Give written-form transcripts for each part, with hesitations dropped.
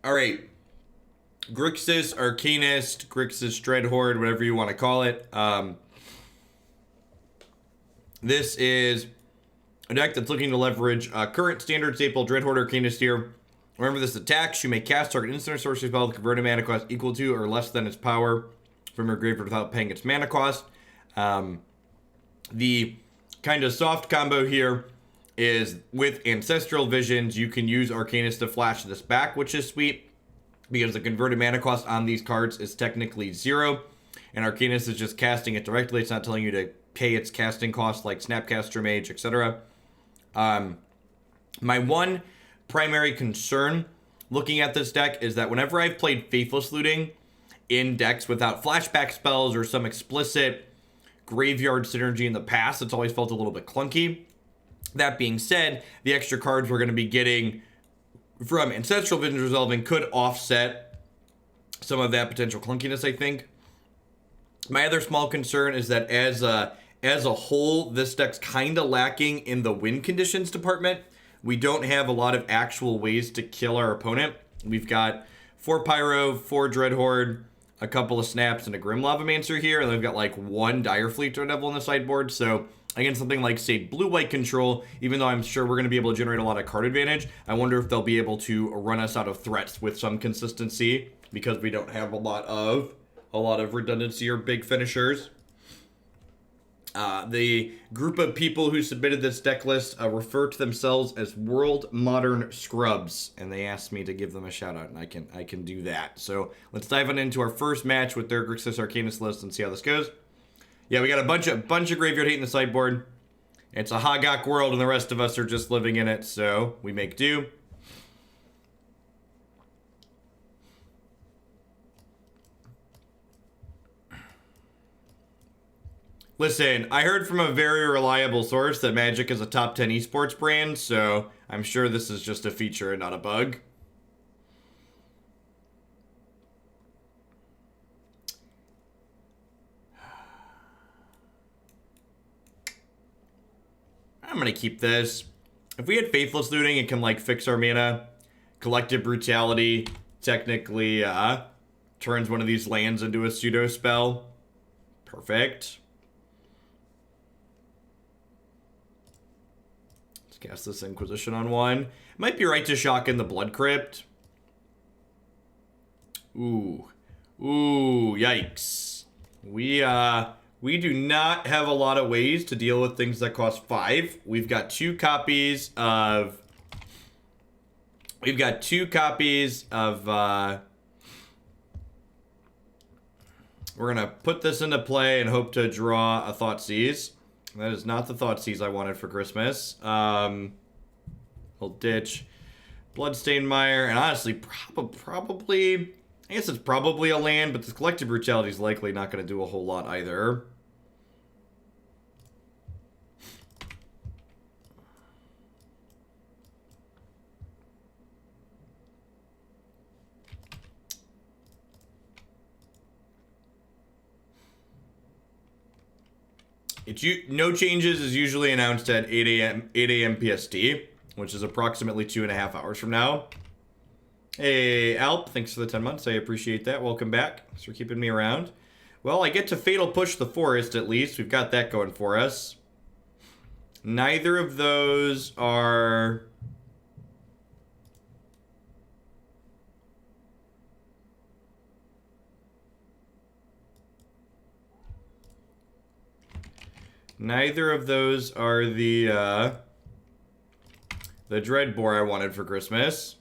All right. Grixis Arcanist, Grixis Dreadhorde, whatever you want to call it. This is a deck that's looking to leverage current standard staple Dreadhorde Arcanist here. Whenever this attacks, you may cast target instant or sorcery spell with converted mana cost equal to or less than its power from your graveyard without paying its mana cost. The kind of soft combo here is with Ancestral Visions, you can use Arcanist to flash this back, which is sweet, because the converted mana cost on these cards is technically 0, and Arcanist is just casting it directly. It's not telling you to pay its casting cost like Snapcaster Mage, etc. My one primary concern looking at this deck is that whenever I've played Faithless Looting in decks without flashback spells or some explicit graveyard synergy in the past, it's always felt a little bit clunky. That being said, the extra cards we're going to be getting from Ancestral Vision Resolving could offset some of that potential clunkiness, I think. My other small concern is that as a whole, this deck's kind of lacking in the win conditions department. We don't have a lot of actual ways to kill our opponent. We've got 4 Pyro, 4 Dreadhorde, a couple of Snaps, and a Grim Lavamancer here, and then we've got like 1 Direfleet Daredevil on the sideboard. So against something like, say, blue-white control, even though I'm sure we're going to be able to generate a lot of card advantage, I wonder if they'll be able to run us out of threats with some consistency, because we don't have a lot of redundancy or big finishers. The group of people who submitted this deck list refer to themselves as World Modern Scrubs, and they asked me to give them a shout out, and I can do that. So let's dive on into our first match with their Grixis Arcanist list and see how this goes. Yeah, we got a bunch of graveyard hate in the sideboard. It's a Hogok world, and the rest of us are just living in it, so we make do. Listen, I heard from a very reliable source that Magic is a top 10 esports brand, so I'm sure this is just a feature and not a bug. I'm gonna keep this. If we had Faithless Looting, it can like fix our mana. Collective Brutality technically turns one of these lands into a pseudo spell. Perfect. Let's cast this Inquisition on one. Might be right to shock in the Blood Crypt. Ooh, yikes. We do not have a lot of ways to deal with things that cost 5. We've got 2 copies of... We're going to put this into play and hope to draw a Thoughtseize. That is not the Thoughtseize I wanted for Christmas. We'll ditch Bloodstained Mire, and honestly, probably... I guess it's probably a land, but the Collective Brutality is likely not going to do a whole lot either. No changes is usually announced at 8 a.m. PST, which is approximately 2.5 hours from now. Hey, Alp, thanks for the 10 months. I appreciate that. Welcome back. Thanks for keeping me around. Well, I get to Fatal Push the Forest, at least. We've got that going for us. Neither of those are... Neither of those are the Dreadbore I wanted for Christmas.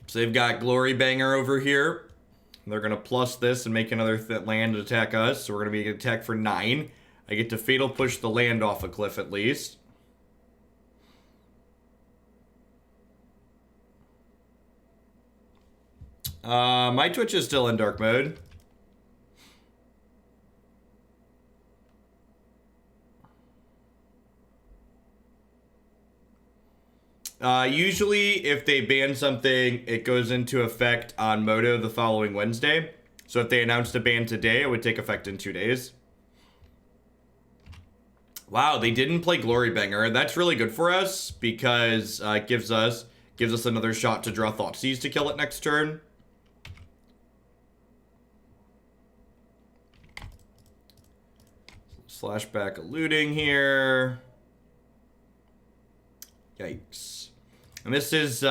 So they've got Glory Banger over here. They're going to plus this and make another land to attack us. So we're going to be attacked for 9. I get to Fatal Push the land off a cliff at least. My Twitch is still in dark mode. Usually, if they ban something, it goes into effect on Moto the following Wednesday. So if they announced a ban today, it would take effect in 2 days. Wow, they didn't play Glorybanger. That's really good for us because it gives us another shot to draw Thoughtseize to kill it next turn. Slash back a looting here. Yikes. And this is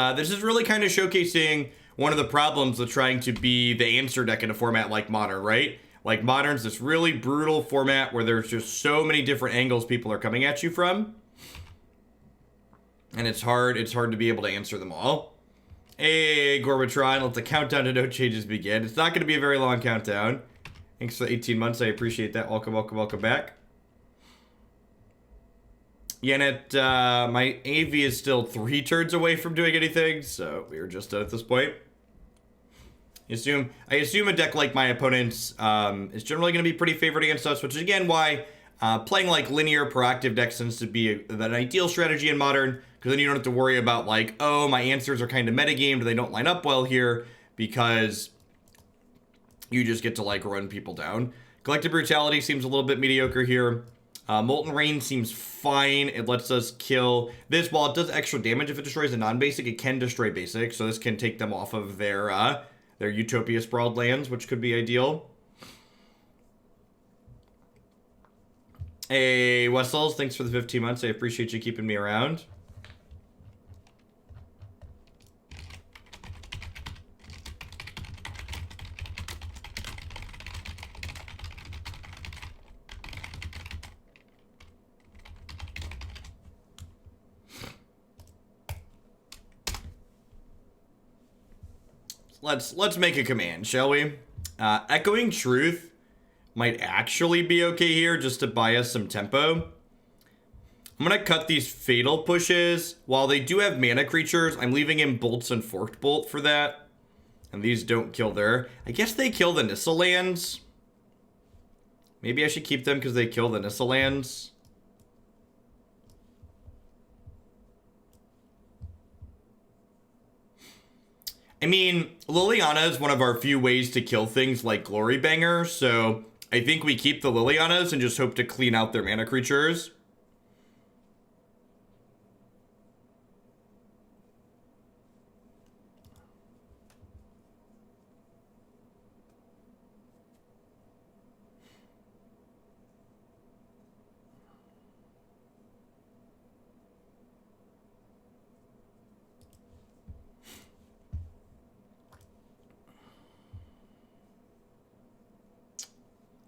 really kind of showcasing one of the problems with trying to be the answer deck in a format like Modern, right? Like Modern's this really brutal format where there's just so many different angles people are coming at you from. And it's hard to be able to answer them all. Hey, Gorbatron, let the countdown to no changes begin. It's not going to be a very long countdown. Thanks for the 18 months. I appreciate that. Welcome, welcome, welcome back. Yanet, my AV is still 3 turns away from doing anything, so we are just done at this point. I assume a deck like my opponent's is generally going to be pretty favored against us, which is again why playing like linear proactive decks tends to be an ideal strategy in Modern, because then you don't have to worry about like, oh, my answers are kind of metagamed, they don't line up well here, because you just get to like run people down. Collective Brutality seems a little bit mediocre here. Molten Rain seems fine. It lets us kill this. While it does extra damage if it destroys a non-basic, it can destroy basic, so this can take them off of their Utopia Sprawled lands, which could be ideal. Hey, Wessels, thanks for the 15 months. I appreciate you keeping me around. Let's make a command, shall we? Echoing Truth might actually be okay here just to buy us some tempo. I'm gonna cut these Fatal Pushes. While they do have mana creatures, I'm leaving in Bolts and Forked Bolt for that. And these don't kill their... I guess they kill the Nissa lands. Maybe I should keep them because they kill the Nissa lands. I mean, Liliana is one of our few ways to kill things like Glorybanger, so I think we keep the Lilianas and just hope to clean out their mana creatures.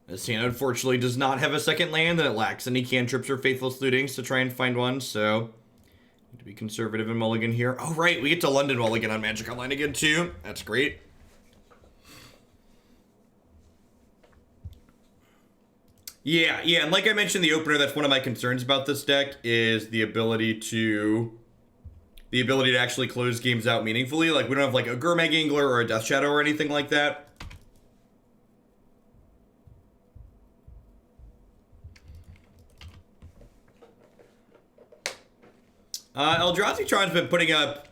This hand unfortunately does not have a second land, and it lacks any cantrips or Faithless Lootings to try and find one, so need to be conservative in mulligan here. Oh right, we get to London mulligan on Magic Online again too. That's great. Yeah, and like I mentioned in the opener, that's one of my concerns about this deck is the ability to actually close games out meaningfully. Like we don't have like a Gurmag Angler or a Death Shadow or anything like that. Eldrazi Tron's been putting up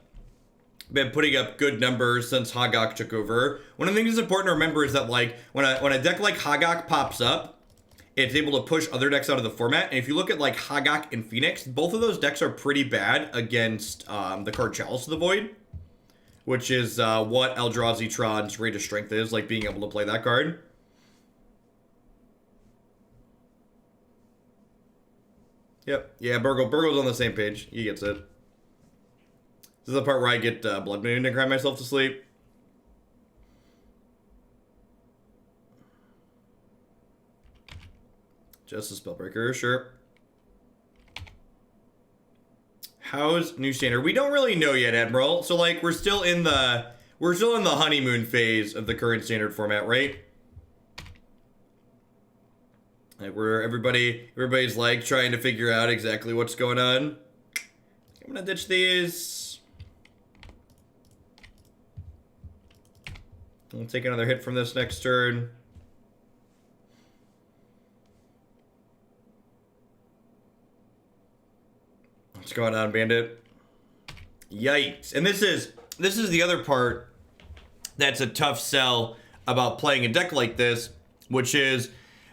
good numbers since Hagak took over. One of the things that's important to remember is that like when a deck like Hagak pops up, it's able to push other decks out of the format. And if you look at like Hagak and Phoenix, both of those decks are pretty bad against the card Chalice of the Void, which is what Eldrazi Tron's rate of strength is, like being able to play that card. Yep. Yeah, Burgle's on the same page. He gets it. This is the part where I get Blood Moon to cry myself to sleep. Just a Spellbreaker, sure. How's New Standard? We don't really know yet, Admiral. So like we're still in the honeymoon phase of the current Standard format, right? Like where everybody's like trying to figure out exactly what's going on. I'm gonna ditch these. We'll take another hit from this next turn. What's going on, Bandit? Yikes. And this is the other part that's a tough sell about playing a deck like this, which is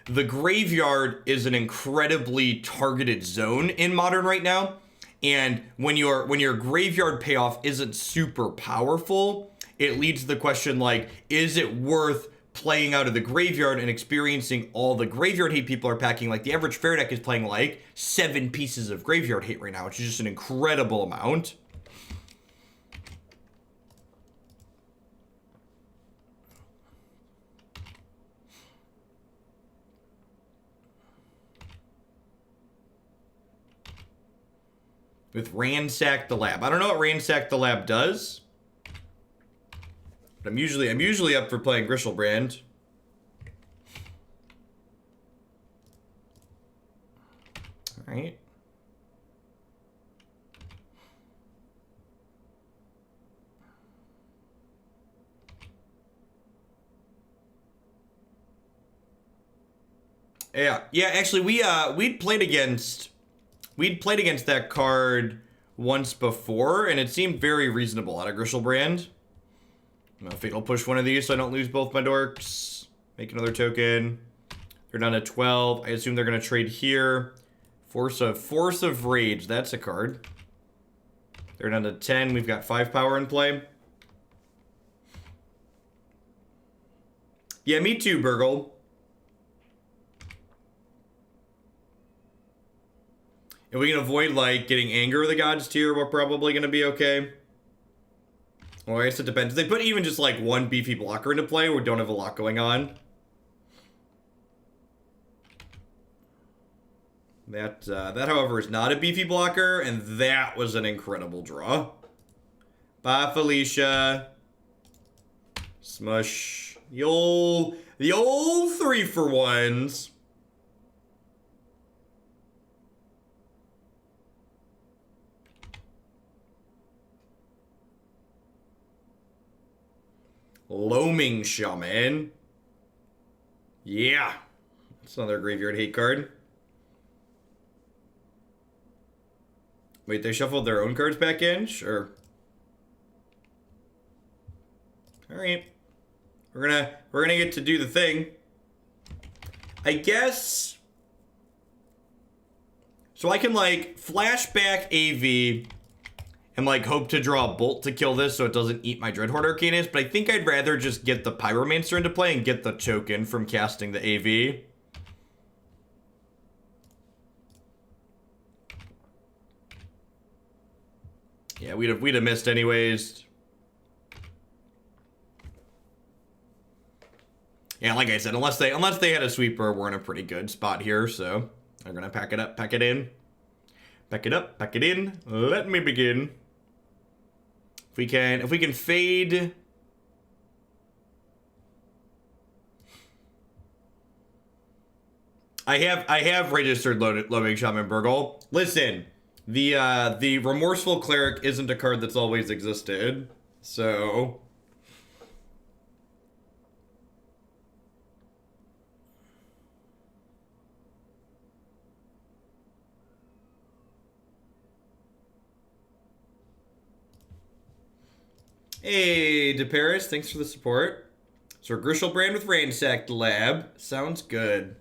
the graveyard is an incredibly targeted zone in Modern right now. And when your graveyard payoff isn't super powerful, it leads to the question, like, is it worth playing out of the graveyard and experiencing all the graveyard hate people are packing? Like, the average fair deck is playing like 7 pieces of graveyard hate right now, which is just an incredible amount. With Ransack the Lab. I don't know what Ransack the Lab does. But I'm usually up for playing Griselbrand. Alright. Yeah, actually we'd played against that card once before, and it seemed very reasonable out of Griselbrand. I'm Fatal Push one of these so I don't lose both my dorks. Make another token. They're down to 12. I assume they're going to trade here. Force of Rage. That's a card. They're down to 10. We've got 5 power in play. Yeah, me too, Burgle. If we can avoid, like, getting Anger of the Gods tier, we're probably going to be okay. Well, I guess it depends. If they put even just, like, one beefy blocker into play, we don't have a lot going on. That, however, is not a beefy blocker, and that was an incredible draw. Bye, Felicia. Smush. The old 3-for-1s. Loaming Shaman. Yeah. That's another graveyard hate card. Wait, they shuffled their own cards back in? Sure. Alright. We're gonna get to do the thing. I guess. So I can, like, flashback AV and, like, hope to draw a bolt to kill this so it doesn't eat my Dreadhorde Arcanist, but I think I'd rather just get the Pyromancer into play and get the token from casting the AV. Yeah, we'd have missed anyways. Yeah, like I said, unless they had a sweeper, we're in a pretty good spot here, so they're gonna pack it up, pack it in. Pack it up, pack it in. Let me begin. If we can fade. I have registered Loaming Shaman Burgle. Listen, the Remorseful Cleric isn't a card that's always existed, so. Hey, DeParis, thanks for the support. So Griselbrand with Ransacked Lab. Sounds good.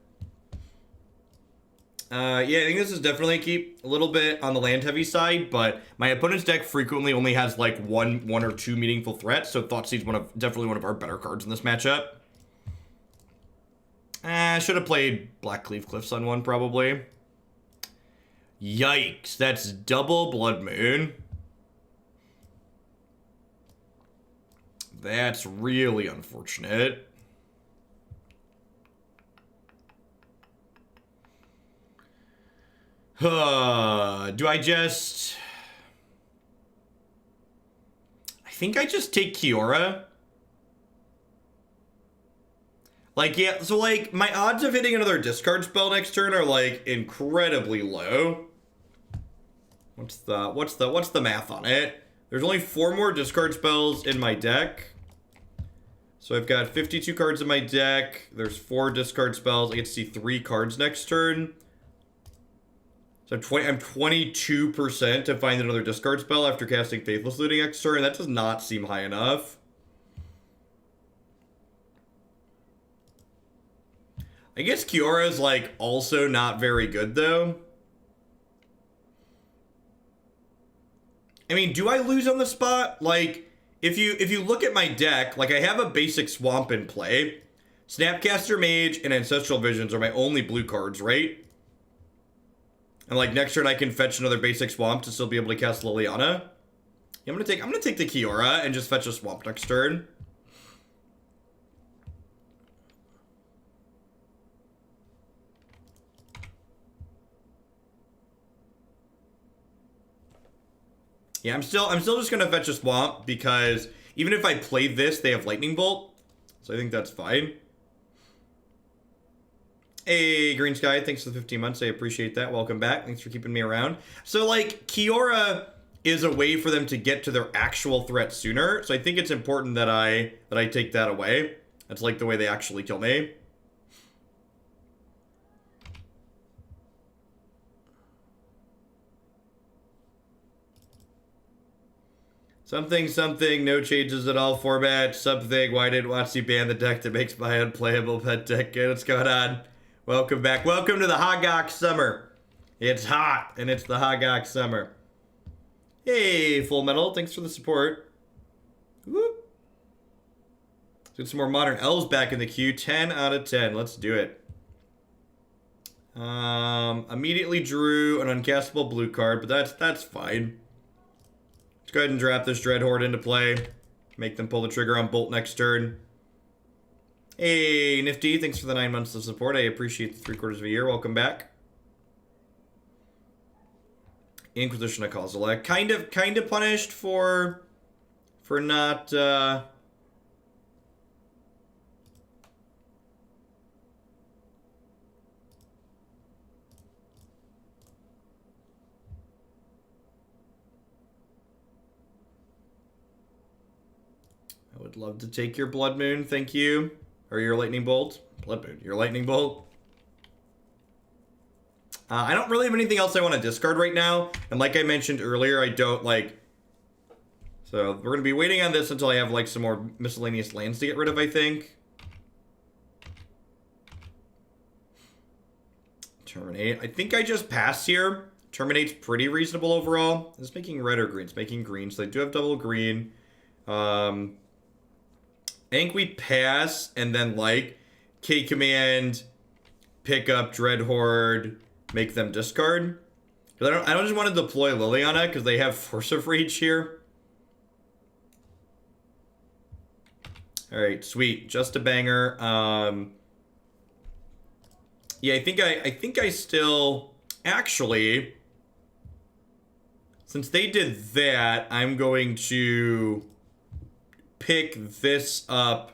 Yeah, I think this is definitely keep a little bit on the land heavy side, but my opponent's deck frequently only has like one or two meaningful threats, so Thoughtseize definitely one of our better cards in this matchup. I should have played Blackcleave Cliffs on one, probably. Yikes, that's double Blood Moon. That's really unfortunate. Do I just... I think I just take Kiora. Like, yeah, so, like, my odds of hitting another discard spell next turn are, like, incredibly low. What's the math on it? There's only 4 more discard spells in my deck. So I've got 52 cards in my deck. There's 4 discard spells. I get to see 3 cards next turn. So I'm 22% to find another discard spell after casting Faithless Looting next turn. That does not seem high enough. I guess Kiora is like also not very good though. I mean, do I lose on the spot? Like, if you look at my deck, like I have a basic swamp in play. Snapcaster Mage and Ancestral Visions are my only blue cards, right? And like next turn I can fetch another basic swamp to still be able to cast Liliana. Yeah, I'm gonna take the Kiora and just fetch a swamp next turn. Yeah, I'm still just gonna fetch a swamp because even if I play this, they have Lightning Bolt. So I think that's fine. Hey, Green Sky, thanks for the 15 months. I appreciate that. Welcome back. Thanks for keeping me around. So, like, Kiora is a way for them to get to their actual threat sooner. So I think it's important that I take that away. That's like the way they actually kill me. Something, no changes at all format. Something, why didn't WotC ban the deck that makes my unplayable pet deck? Okay, what's going on? Welcome back. Welcome to the Hogok Summer. It's hot, and it's the Hogok Summer. Hey, Full Metal, thanks for the support. Whoop. Let's get some more Modern Elves back in the queue. 10 out of 10. Let's do it. Immediately drew an uncastable blue card, but that's fine. Let's go ahead and drop this Dreadhorde into play. Make them pull the trigger on Bolt next turn. Hey, Nifty, thanks for the 9 months of support. I appreciate the 3/4 of a year. Welcome back. Inquisition of Kozilek. Kind of punished for not I would love to take your Blood Moon, thank you. Or your Lightning Bolt. Blood Moon, your Lightning Bolt. I don't really have anything else I want to discard right now. And like I mentioned earlier, I don't like... So we're going to be waiting on this until I have like some more miscellaneous lands to get rid of, I think. Terminate. I think I just pass here. Terminate's pretty reasonable overall. It's making red or green. It's making green, so they do have double green. I think we pass and then like K-Command, pick up Dreadhorde, make them discard. Because I don't just want to deploy Liliana because they have Force of Rage here. Alright, sweet. Just a banger. Yeah, I think I still actually, since they did that, I'm going to pick this up,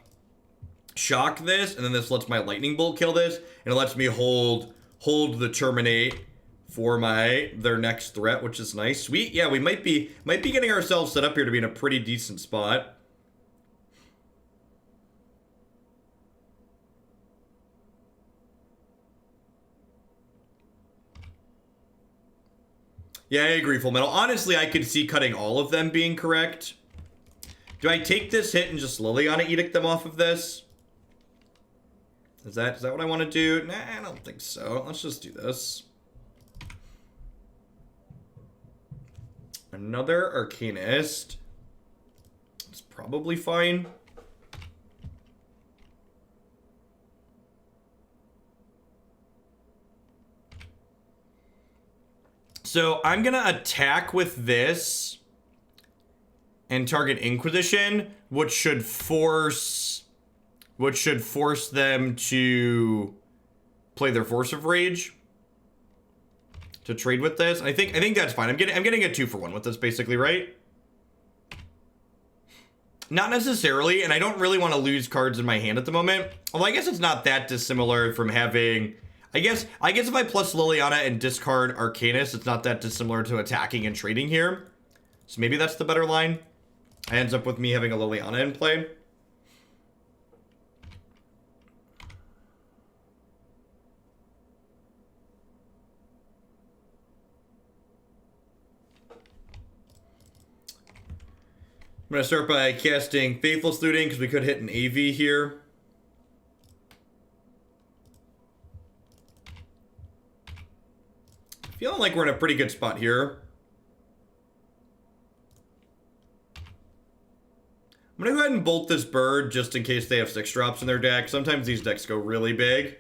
shock this, and then this lets my Lightning Bolt kill this, and it lets me hold the Terminate for their next threat, which is nice. Sweet. Yeah, we might be getting ourselves set up here to be in a pretty decent spot. Yeah, I agree, Full Metal. Honestly, I could see cutting all of them being correct. Do I take this hit and just Liliana Edict them off of this? Is that what I want to do? Nah, I don't think so. Let's just do this. Another Arcanist. It's probably fine. So I'm gonna attack with this and target Inquisition, which should force them to play their Force of Rage to trade with this. I think that's fine. I'm getting a 2-for-1 with this, basically, right? Not necessarily, and I don't really want to lose cards in my hand at the moment. Although I guess it's not that dissimilar from having. I guess if I plus Liliana and discard Arcanist, it's not that dissimilar to attacking and trading here. So maybe that's the better line. It ends up with me having a Liliana in play. I'm going to start by casting Faithless Looting because we could hit an AV here. like we're in a pretty good spot here. I'm gonna go ahead and bolt this bird just in case they have 6 drops in their deck. Sometimes these decks go really big.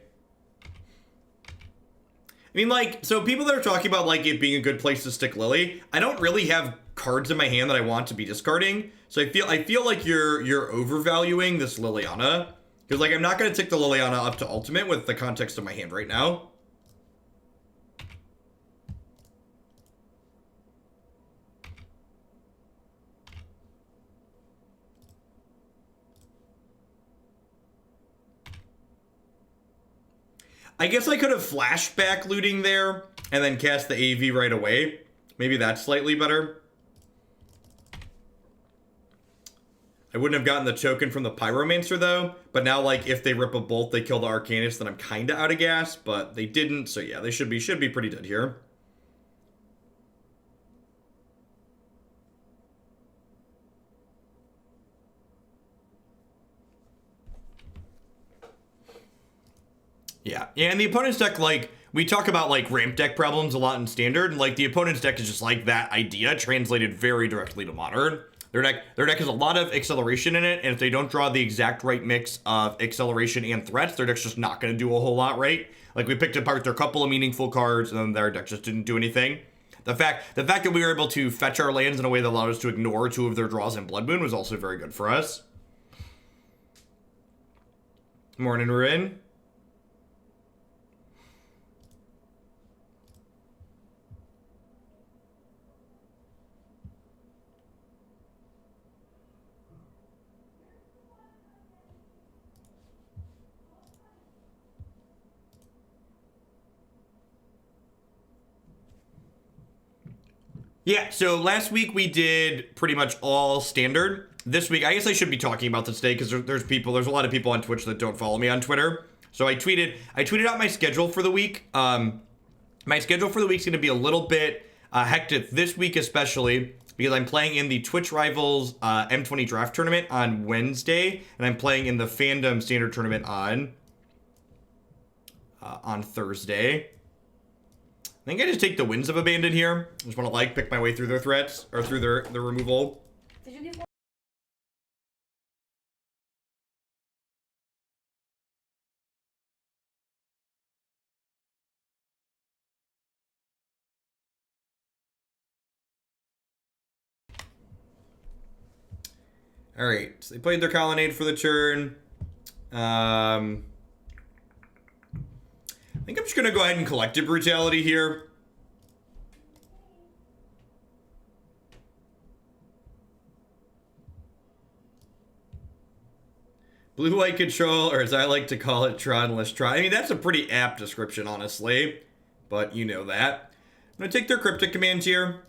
I mean, like, so people that are talking about, like, it being a good place to stick Lily, I don't really have cards in my hand that I want to be discarding. So I feel like you're overvaluing this Liliana. Because, like, I'm not going to take the Liliana up to ultimate with the context of my hand right now. I guess I could have flashback looting there and then cast the AV right away. Maybe that's slightly better. I wouldn't have gotten the token from the Pyromancer though. But now, like, if they rip a bolt, they kill the Arcanist, then I'm kind of out of gas. But they didn't, so yeah, they should be pretty dead here. Yeah, and the opponent's deck, like, we talk about, like, ramp deck problems a lot in Standard, and, like, the opponent's deck is just, like, that idea translated very directly to Modern. Their deck has a lot of acceleration in it, and if they don't draw the exact right mix of acceleration and threats, their deck's just not going to do a whole lot, right? Like, we picked apart their couple of meaningful cards, and then their deck just didn't do anything. The fact that we were able to fetch our lands in a way that allowed us to ignore 2 of their draws in Blood Moon was also very good for us. Morning, Rin. Yeah, so last week we did pretty much all Standard. This week, I guess I should be talking about this today because there's a lot of people on Twitch that don't follow me on Twitter. So I tweeted out my schedule for the week. My schedule for the week is going to be a little bit hectic this week, especially because I'm playing in the Twitch Rivals M20 Draft Tournament on Wednesday, and I'm playing in the Fandom Standard Tournament on Thursday. I think I just take the Winds of Abandon here. I just want to, like, pick my way through their threats, or through their removal. Did you get Alright, so they played their Colonnade for the turn. I think I'm just going to go ahead and Collective Brutality here. Blue-white control, or as I like to call it, Tronless Tron. I mean, that's a pretty apt description, honestly. But you know that. I'm going to take their Cryptic Command here.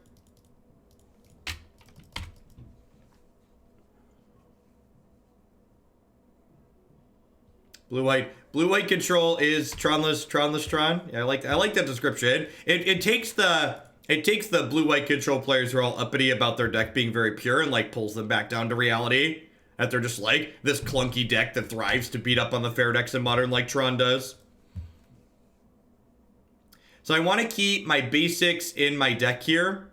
Blue-white control is Tronless Tron. Yeah, I like that description. It takes the blue-white control players who are all uppity about their deck being very pure and, like, pulls them back down to reality. That they're just like this clunky deck that thrives to beat up on the fair decks in Modern like Tron does. So I want to keep my basics in my deck here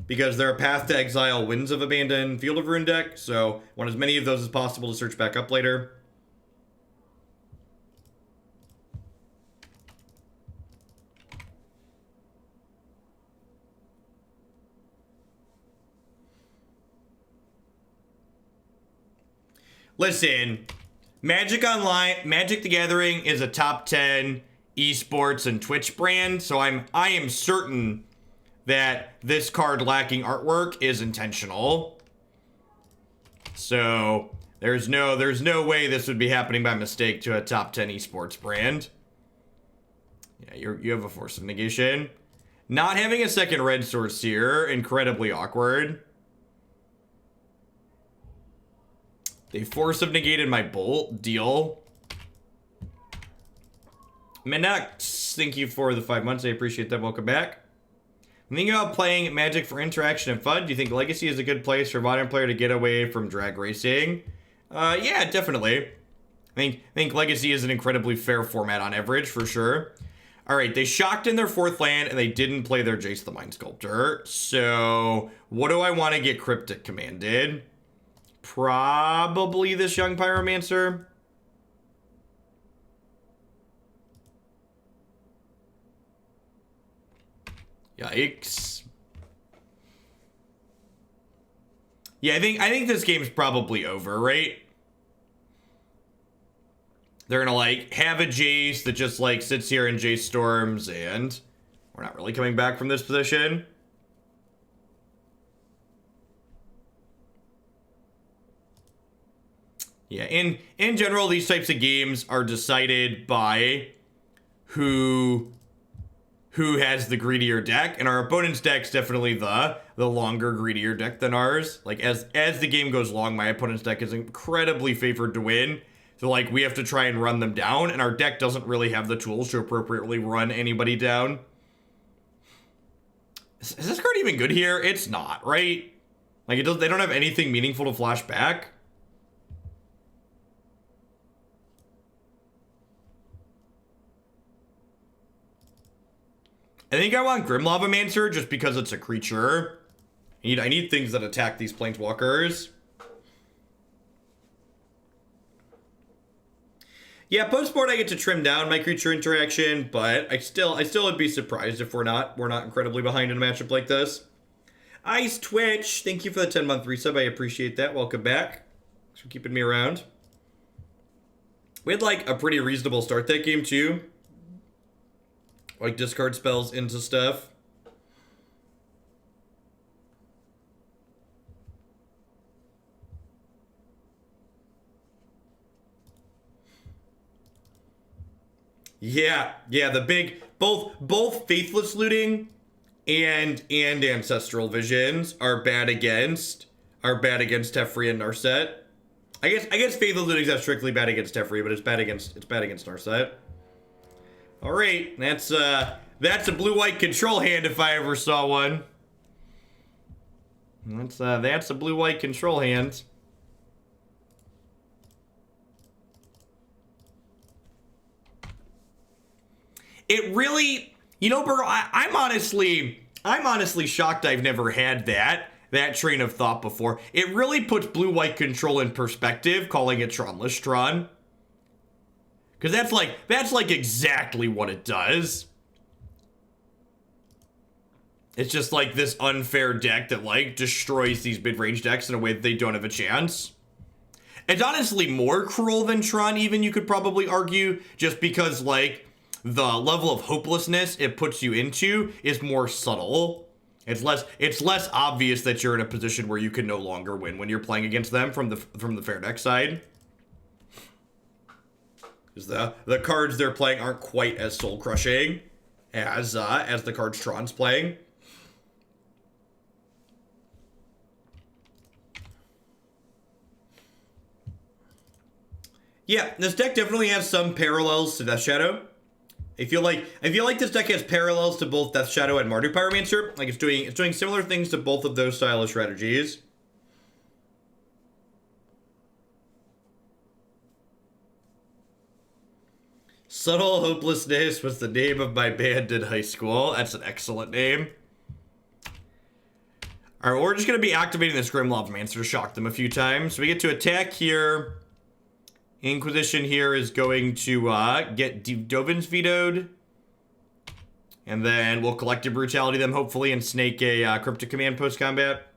because they're a Path to Exile, Winds of Abandon, Field of Ruin deck. So I want as many of those as possible to search back up later. Listen, Magic the Gathering is a top 10 esports and Twitch brand, so I am certain that this card lacking artwork is intentional. So there's no way this would be happening by mistake to a top 10 esports brand. Yeah, you have a Force of Negation. Not having a second red source here, incredibly awkward. They Force of Negated my Bolt. Deal. Minux, thank you for the 5 months. I appreciate that. Welcome back. I'm thinking about playing Magic for interaction and fun. Do you think Legacy is a good place for a Modern player to get away from drag racing? Yeah, definitely. I think Legacy is an incredibly fair format on average, for sure. All right, they shocked in their 4th land, and they didn't play their Jace the Mind Sculptor. So, what do I want to get Cryptic commanded? Probably this Young Pyromancer. Yikes. Yeah, I think this game's probably over, right? They're gonna, like, have a Jace that just, like, sits here and Jace storms, and we're not really coming back from this position. Yeah, in general, these types of games are decided by who has the greedier deck, and our opponent's deck's definitely the longer, greedier deck than ours. Like, as the game goes long, my opponent's deck is incredibly favored to win. So, like, we have to try and run them down, and our deck doesn't really have the tools to appropriately run anybody down. Is this card even good here? It's not, right? Like, they don't have anything meaningful to flash back. I think I want Grim Lavamancer just because it's a creature. I need things that attack these planeswalkers. Yeah, post-board I get to trim down my creature interaction, but I still would be surprised if we're not incredibly behind in a matchup like this. Ice Twitch, thank you for the 10-month resub. I appreciate that. Welcome back. Thanks for keeping me around. We had like a pretty reasonable start that game too. Like discard spells into stuff. Yeah, the big both Faithless Looting and Ancestral Visions are bad against Teferi and Narset. I guess Faithless Looting's not strictly bad against Teferi, but it's bad against Narset. All right, that's a blue-white control hand if I ever saw one. That's a blue-white control hand. It really, Burrow, I'm honestly shocked I've never had that train of thought before. It really puts blue-white control in perspective, calling it Tronless Tron. Because that's like exactly what it does. It's just like this unfair deck that like destroys these mid-range decks in a way that they don't have a chance. It's honestly more cruel than Tron even, you could probably argue, just because like the level of hopelessness it puts you into is more subtle. It's less obvious that you're in a position where you can no longer win when you're playing against them from the fair deck side. Because the cards they're playing aren't quite as soul crushing as the cards Tron's playing. Yeah, this deck definitely has some parallels to Death Shadow. I feel like this deck has parallels to both Death Shadow and Marduk Pyromancer. Like it's doing similar things to both of those style of strategies. Subtle Hopelessness was the name of my band in high school. That's an excellent name. All right, we're just going to be activating this Grim Lavamancer to shock them a few times. So we get to attack here. Inquisition here is going to get Dovin's vetoed. And then we'll Collective Brutality them, hopefully, and snake a Cryptic Command post-combat.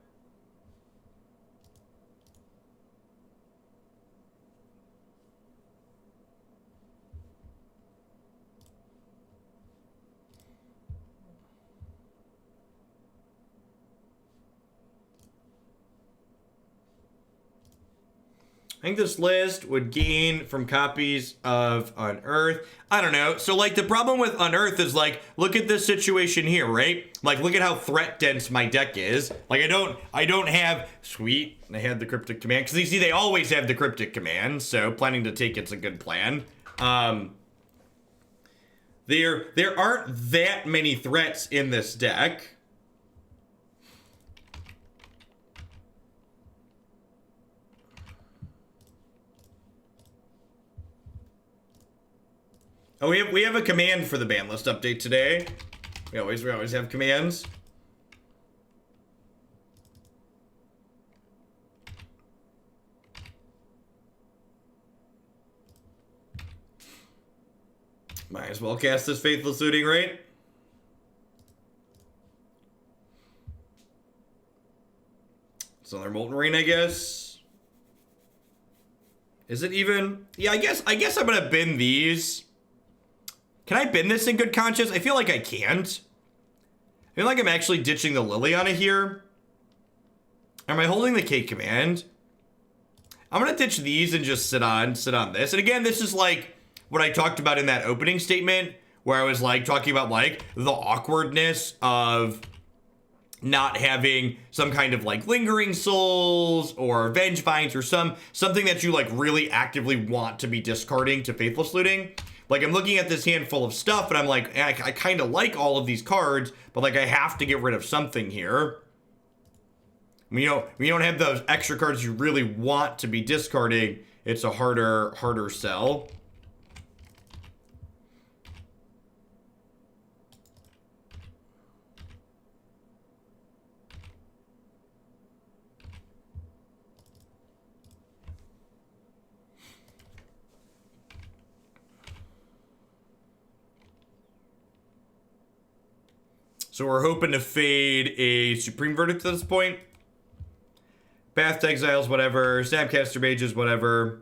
I think this list would gain from copies of Unearth. I don't know. So, like, the problem with Unearth is, like, look at this situation here, right? Like, look at how threat dense my deck is. Like, I don't have... Sweet. I had the Cryptic Command. Because, you see, they always have the Cryptic Command. So, planning to take it's a good plan. There aren't that many threats in this deck. Oh, we have a command for the ban list update today. We always have commands. Might as well cast this Faithless Looting, right? It's another Molten Rain, I guess. Is it even? Yeah, I guess I'm gonna bin these. Can I bin this in good conscience? I feel like I can't. I feel like I'm actually ditching the Liliana here. Am I holding the K command? I'm gonna ditch these and just sit on this. And again, this is like what I talked about in that opening statement, where I was like talking about like the awkwardness of not having some kind of like lingering souls or venge vines or something that you like really actively want to be discarding to Faithless Looting. Like, I'm looking at this handful of stuff and I'm like, I kind of like all of these cards, but like I have to get rid of something here. When you don't have those extra cards you really want to be discarding, it's a harder sell. So we're hoping to fade a Supreme Verdict at this point. Path to Exiles, whatever. Snapcaster Mages, whatever.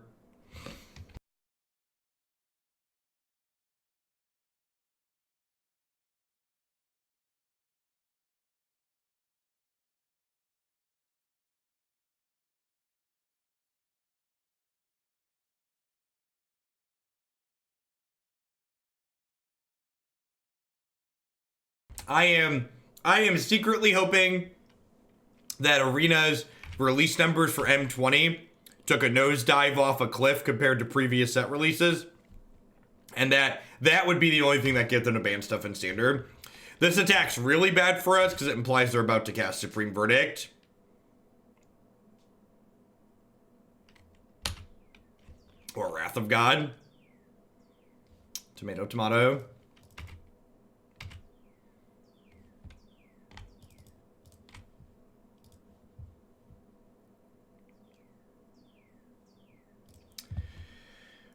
I am secretly hoping that Arena's release numbers for M20 took a nosedive off a cliff compared to previous set releases, and that would be the only thing that get them to ban stuff in Standard. This attack's really bad for us because it implies they're about to cast Supreme Verdict. Or Wrath of God. Tomato, tomato.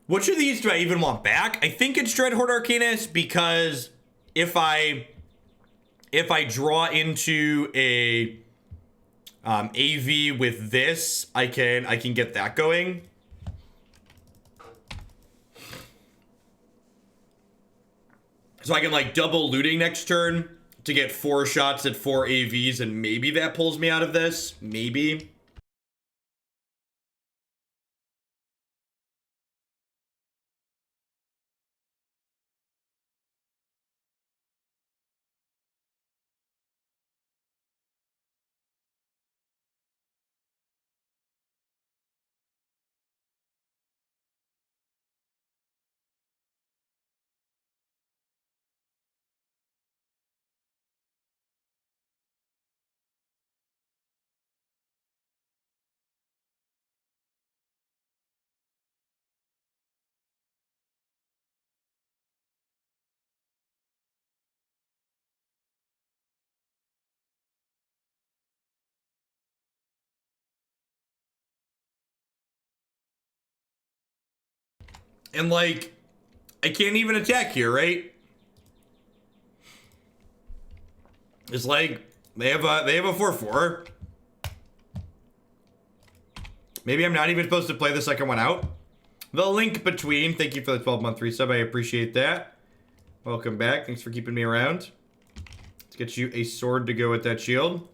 Which of these do I even want back? I think it's Dreadhorde Arcanist, because if I draw into a AV with this, I can get that going. So I can like double looting next turn to get 4 shots at 4 AVs, and maybe that pulls me out of this. Maybe. And like, I can't even attack here, right? It's like they have a 4/4. Maybe I'm not even supposed to play the second one out. The Link Between. Thank you for the 12-month resub. I appreciate that. Welcome back. Thanks for keeping me around. Let's get you a sword to go with that shield.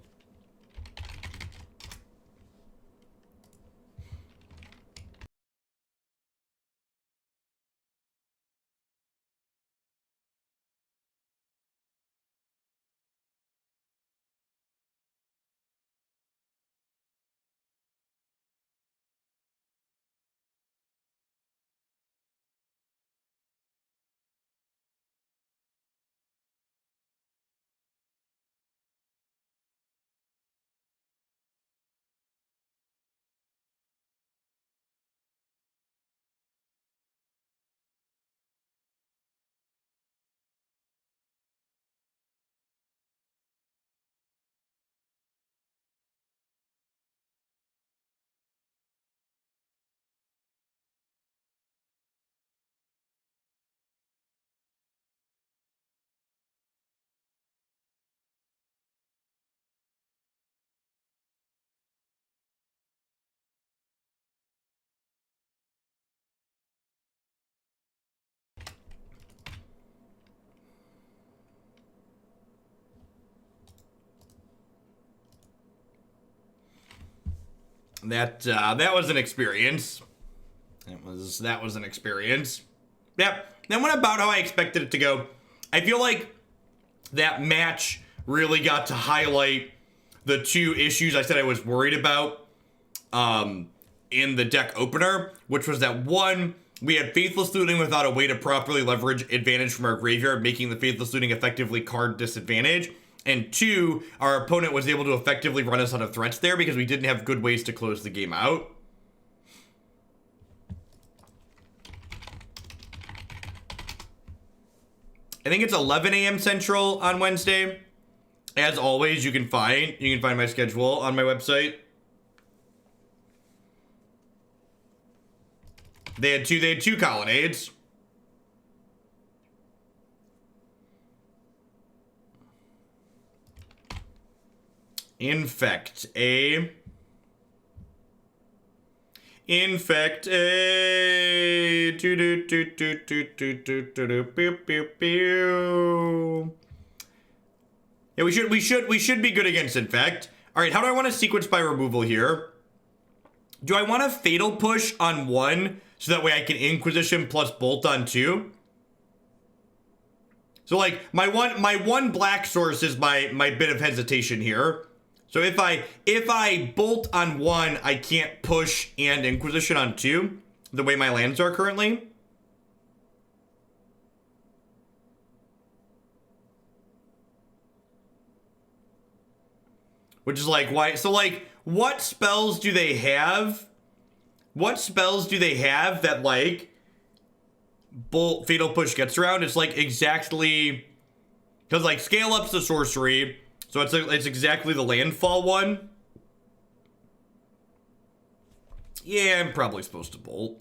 That was an experience. That was an experience. Yep. That went about how I expected it to go. I feel like that match really got to highlight the two issues I said I was worried about in the deck opener, which was that one, we had Faithless Looting without a way to properly leverage advantage from our graveyard, making the Faithless Looting effectively card disadvantage. And two, our opponent was able to effectively run us out of threats there because we didn't have good ways to close the game out. I think it's 11 a.m. Central on Wednesday. As always, you can find my schedule on my website. They had two colonnades. Infect a. Yeah, we should be good against Infect. All right, how do I want to sequence by removal here? Do I want to Fatal Push on 1 so that way I can Inquisition plus Bolt on 2? So like my one black source is my bit of hesitation here. So if I Bolt on 1, I can't push and Inquisition on 2 the way my lands are currently. Which is like, why? So like, what spells do they have? What spells do they have that like Bolt Fatal Push gets around? It's like exactly, because like Scale Up's the sorcery, so it's exactly the landfall one. Yeah, I'm probably supposed to Bolt.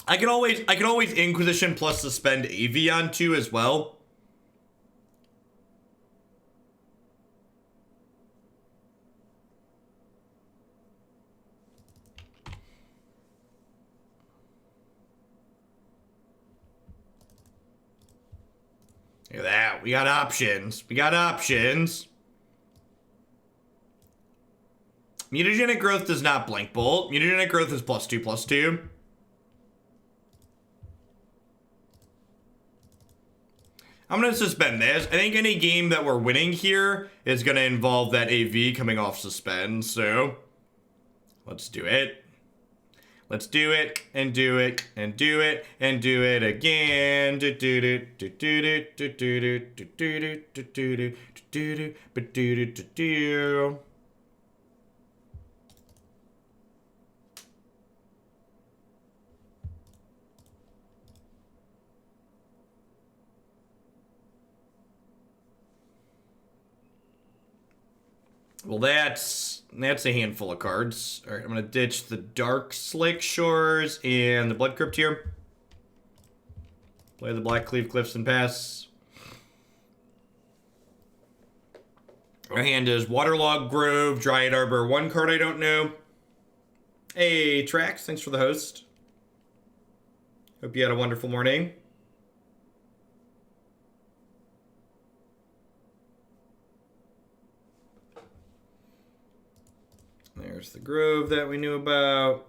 I can always Inquisition plus suspend AV on 2 as well. Look at that. We got options. Mutagenic Growth does not blank bolt. Mutagenic Growth is +2/+2. I'm going to suspend this. I think any game that we're winning here is going to involve that AV coming off suspend. So let's do it. Let's do it and do it and do it and do it again. Well, that's a handful of cards. All right, I'm going to ditch the Darkslick Shores and the Blood Crypt here. Play the Blackcleave Cliffs and pass. Our hand is Waterlogged Grove, Dryad Arbor, one card I don't know. Hey, Trax, thanks for the host. Hope you had a wonderful morning. There's the Grove that we knew about.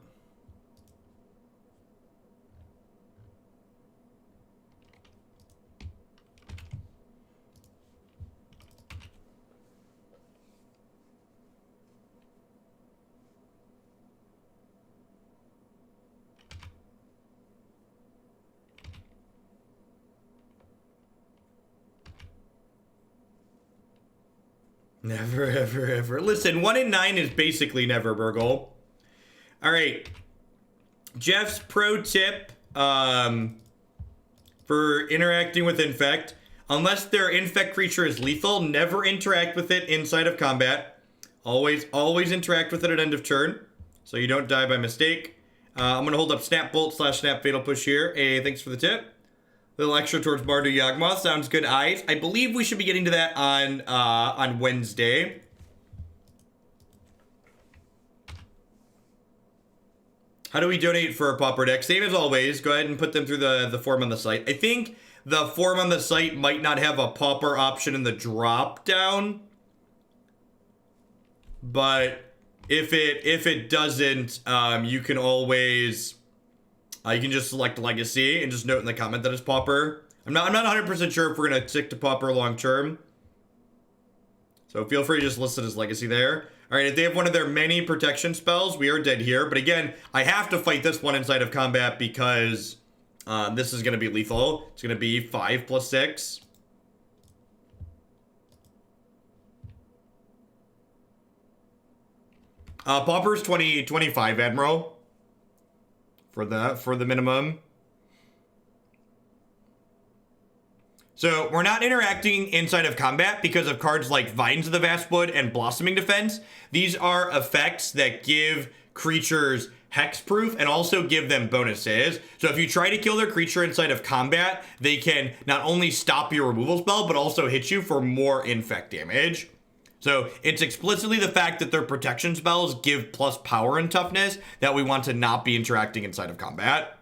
Never, ever, ever. Listen, 1 in 9 is basically never, Burgle. All right. Jeff's pro tip for interacting with Infect. Unless their Infect creature is lethal, never interact with it inside of combat. Always interact with it at end of turn, so you don't die by mistake. I'm going to hold up Snap Bolt / Snap Fatal Push here. Hey, thanks for the tip. Little extra towards Bardu Yawgmoth. Sounds good, eyes. I believe we should be getting to that on Wednesday. How do we donate for a Pauper deck? Same as always. Go ahead and put them through the form on the site. I think the form on the site might not have a Pauper option in the drop down. But If it doesn't, you can always you can just select Legacy and just note in the comment that it's Pauper. I'm not 100% sure if we're gonna stick to Pauper long term. So feel free to just list it as Legacy there. All right, if they have one of their many protection spells, we are dead here. But again, I have to fight this one inside of combat because this is gonna be lethal. It's gonna be 5 + 6. Pauper's 25, Admiral. For the minimum. So we're not interacting inside of combat because of cards like Vines of the Vastwood and Blossoming Defense. These are effects that give creatures hexproof and also give them bonuses. So if you try to kill their creature inside of combat, they can not only stop your removal spell, but also hit you for more infect damage. So it's explicitly the fact that their protection spells give plus power and toughness that we want to not be interacting inside of combat.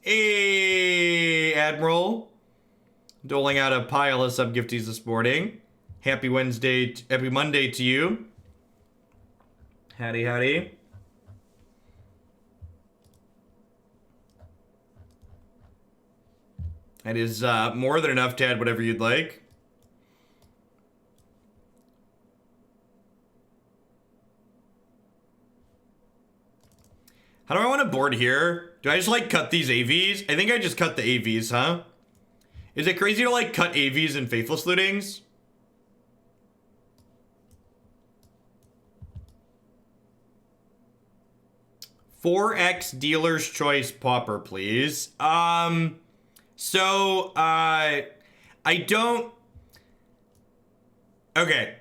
Hey, Admiral. Doling out a pile of sub-gifties this morning. Happy Monday to you. Howdy, howdy. That is more than enough to add whatever you'd like. How do I want to board here? Do I just like cut these AVs? I think I just cut the AVs, huh? Is it crazy to like cut AVs and Faithless Lootings? $4X Dealer's Choice Pauper, please. So, I don't... Okay,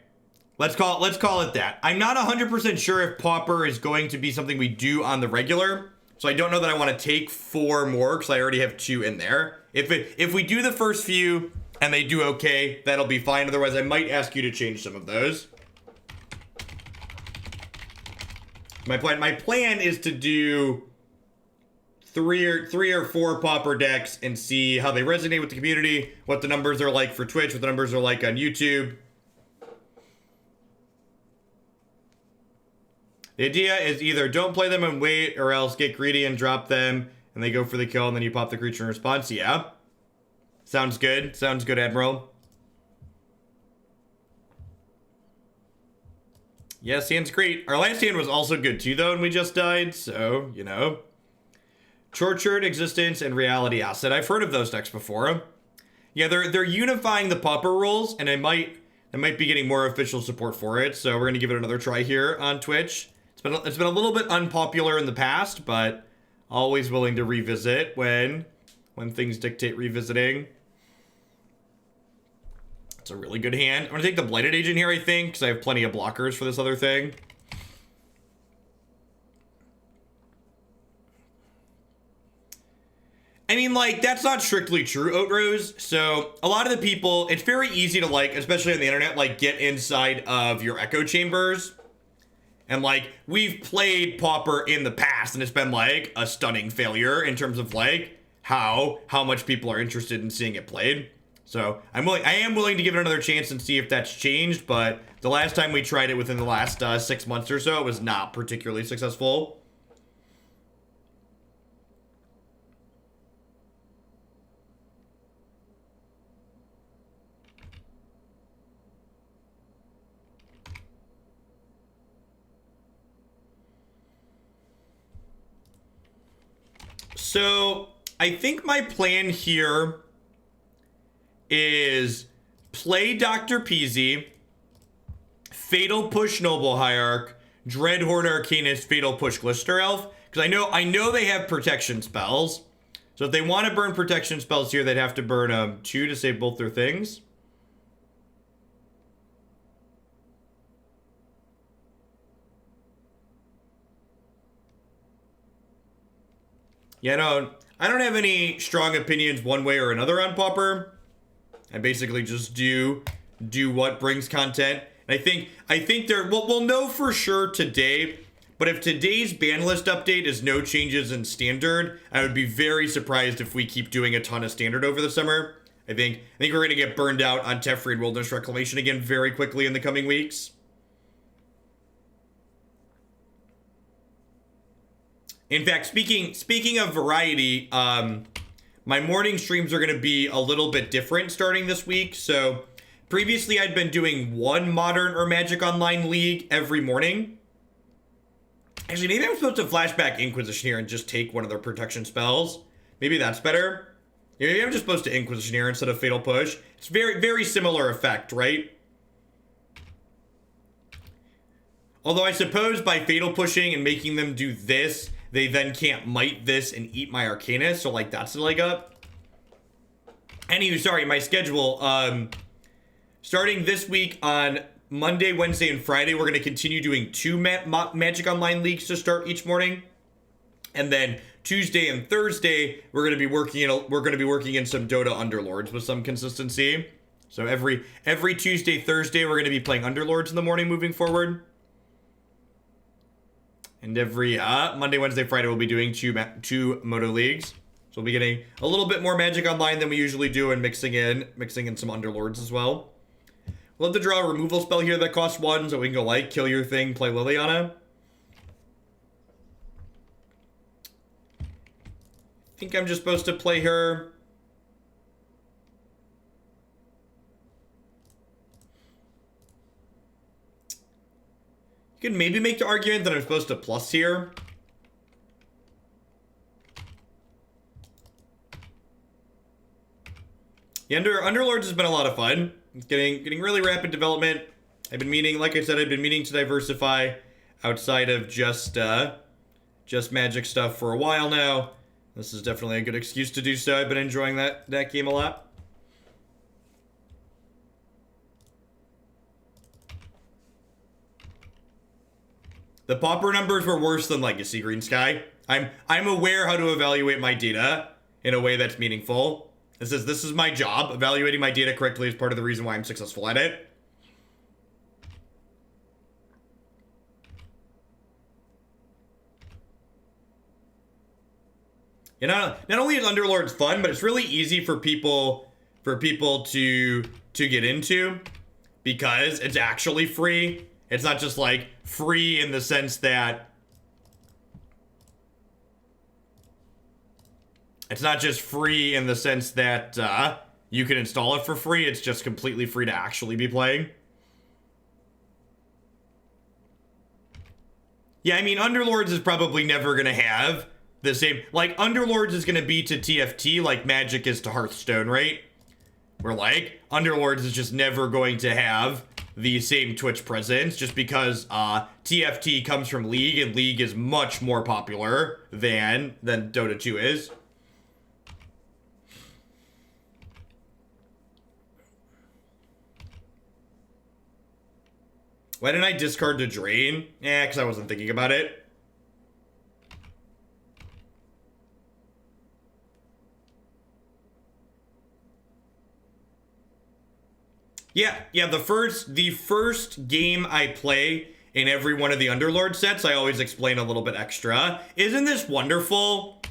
let's call it that. I'm not 100% sure if Pauper is going to be something we do on the regular, so I don't know that I want to take 4 more, because I already have 2 in there. If we do the first few, and they do okay, that'll be fine. Otherwise, I might ask you to change some of those. My plan is to do... three or four Pauper decks and see how they resonate with the community, what the numbers are like for Twitch, what the numbers are like on YouTube. The idea is either don't play them and wait, or else get greedy and drop them, and they go for the kill, and then you pop the creature in response. Yeah. Sounds good. Sounds good, Admiral. Yes, hand's great. Our last hand was also good too, though, and we just died, so, you know. Tortured, Existence, and Reality Asset. I've heard of those decks before. Yeah, they're unifying the Pauper rules, and I might be getting more official support for it. So we're gonna give it another try here on Twitch. It's been a little bit unpopular in the past, but always willing to revisit when things dictate revisiting. It's a really good hand. I'm gonna take the Blighted Agent here, I think, because I have plenty of blockers for this other thing. I mean, like, that's not strictly true, Oatrose. So, a lot of the people, it's very easy to, like, especially on the internet, like, get inside of your echo chambers. And, like, we've played Pauper in the past, and it's been, like, a stunning failure in terms of, like, how much people are interested in seeing it played. So, I am willing to give it another chance and see if that's changed, but the last time we tried it within the last 6 months or so, it was not particularly successful. So, I think my plan here is play Dr. Peasy, Fatal Push Noble Hierarch, Dreadhorde Arcanist, Fatal Push Glister Elf, because I know they have protection spells. So if they want to burn protection spells here, they'd have to burn 2 to save both their things. Yeah, I don't have any strong opinions one way or another on Pauper. I basically just do what brings content. And I think we'll know for sure today, but if today's ban list update is no changes in standard, I would be very surprised if we keep doing a ton of standard over the summer. I think we're going to get burned out on Teferi and Wilderness Reclamation again very quickly in the coming weeks. In fact, speaking of variety, my morning streams are going to be a little bit different starting this week. So previously I'd been doing one Modern or Magic Online League every morning. Actually, maybe I'm supposed to flashback Inquisition here and just take one of their protection spells. Maybe that's better. Maybe I'm just supposed to Inquisition here instead of Fatal Push. It's very, very similar effect, right? Although I suppose by Fatal Pushing and making them do this, they then can't might this and eat my Arcanist. So, like, that's a leg up. Anywho, sorry, my schedule. Starting this week on Monday, Wednesday, and Friday, we're going to continue doing 2 Magic Online Leagues to start each morning. And then Tuesday and Thursday, we're going to be working in some Dota Underlords with some consistency. So every Tuesday, Thursday, we're going to be playing Underlords in the morning moving forward. And every Monday, Wednesday, Friday, we'll be doing two Moto Leagues. So we'll be getting a little bit more Magic Online than we usually do and mixing in some Underlords as well. We'll have to draw a removal spell here that costs 1, so we can go like, kill your thing, play Liliana. I think I'm just supposed to play her. You could maybe make the argument that I'm supposed to plus here. The Underlords has been a lot of fun. It's getting really rapid development. I've been meaning, like I said, I've been meaning to diversify outside of just Magic stuff for a while now. This is definitely a good excuse to do so. I've been enjoying that game a lot. The Pauper numbers were worse than Legacy Green Sky. I'm aware how to evaluate my data in a way that's meaningful. This is my job. Evaluating my data correctly is part of the reason why I'm successful at it. You know, not only is Underlords fun, but it's really easy for people to get into because it's actually free. It's not just like free in the sense that you can install it for free. It's just completely free to actually be playing. Yeah, I mean, Underlords is probably never going to have the same, like, Underlords is going to be to TFT like Magic is to Hearthstone, right? Where, like, Underlords is just never going to have the same Twitch presence just because TFT comes from League, and League is much more popular than Dota 2 is. Why didn't I discard to Drain? Because I wasn't thinking about it. Yeah, the first game I play in every one of the Underlord sets, I always explain a little bit extra. Isn't this wonderful?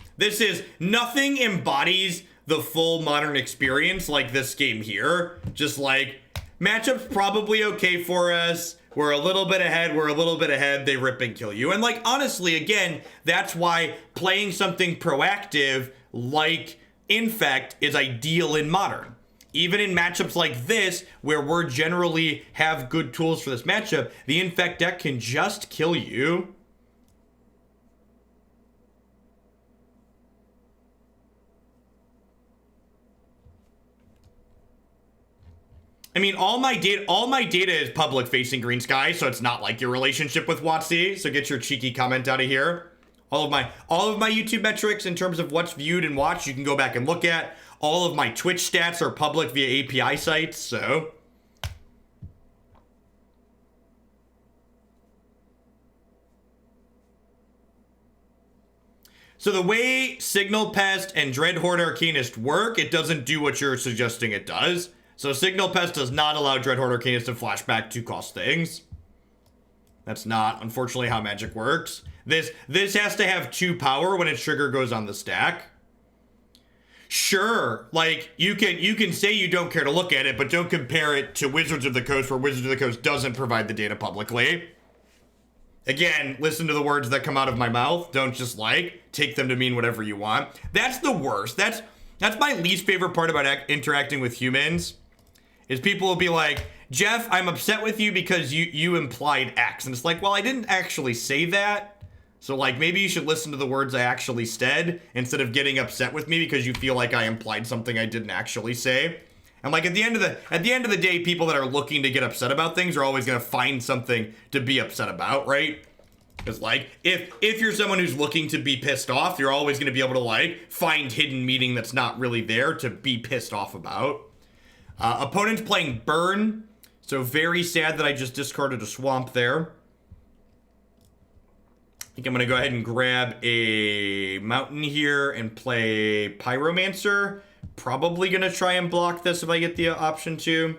Nothing embodies the full Modern experience like this game here. Just like, matchup's probably okay for us. We're a little bit ahead, they rip and kill you. And like, honestly, again, that's why playing something proactive like Infect is ideal in Modern. Even in matchups like this, where we're generally have good tools for this matchup, the Infect deck can just kill you. I mean, all my data is public facing Green Sky, so it's not like your relationship with Thoughtseize. So get your cheeky comment out of here. All of my YouTube metrics in terms of what's viewed and watched, you can go back and look at. All of my Twitch stats are public via API sites, so. So the way Signal Pest and Dreadhorde Arcanist work, it doesn't do what you're suggesting it does. So Signal Pest does not allow Dreadhorde Arcanist to flashback to cost things. That's not, unfortunately, how Magic works. This has to have 2 power when its trigger goes on the stack. Sure, like you can say you don't care to look at it, but don't compare it to Wizards of the Coast, where Wizards of the Coast doesn't provide the data publicly. Again, listen to the words that come out of my mouth. Don't just like take them to mean whatever you want. That's the worst. That's my least favorite part about interacting with humans, is people will be like, Jeff, I'm upset with you because you implied X. And it's like, well, I didn't actually say that. So like, maybe you should listen to the words I actually said instead of getting upset with me because you feel like I implied something I didn't actually say. And like at the end of the day, people that are looking to get upset about things are always going to find something to be upset about, right? Because like, if you're someone who's looking to be pissed off, you're always going to be able to like find hidden meaning that's not really there to be pissed off about. Opponent's playing Burn, so very sad that I just discarded a swamp there. I think I'm going to go ahead and grab a mountain here and play Pyromancer. Probably going to try and block this if I get the option to.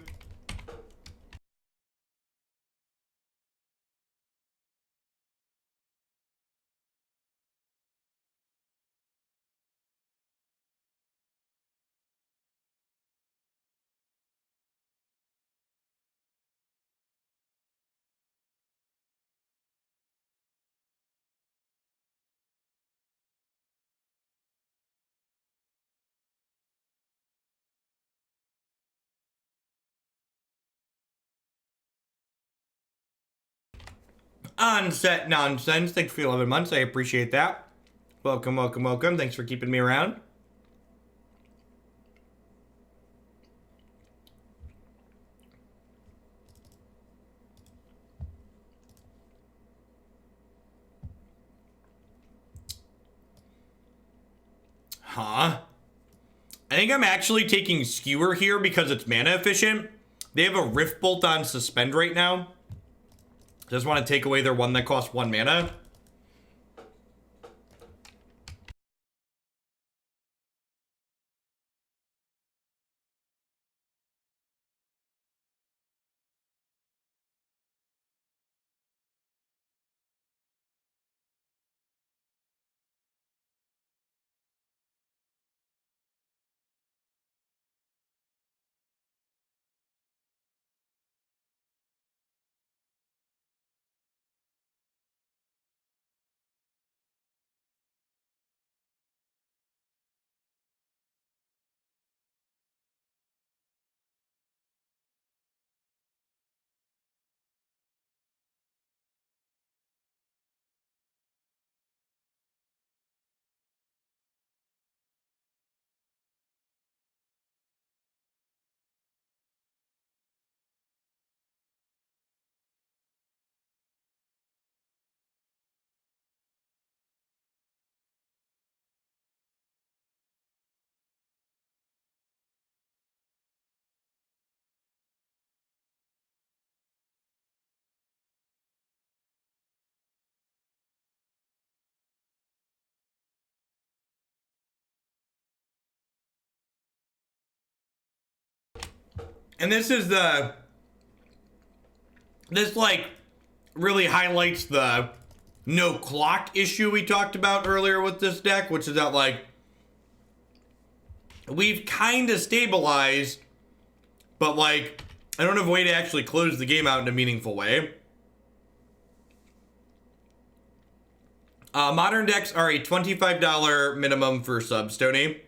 Onset nonsense. Thanks for 11 months. I appreciate that. Welcome, welcome, welcome. Thanks for keeping me around. Huh? I think I'm actually taking Skewer here because it's mana efficient. They have a Rift Bolt on Suspend right now. Just want to take away their one that costs 1 mana. And this like really highlights the no clock issue we talked about earlier with this deck, which is that like we've kind of stabilized, but like I don't have a way to actually close the game out in a meaningful way. Modern decks are a $25 minimum for subs, Tony.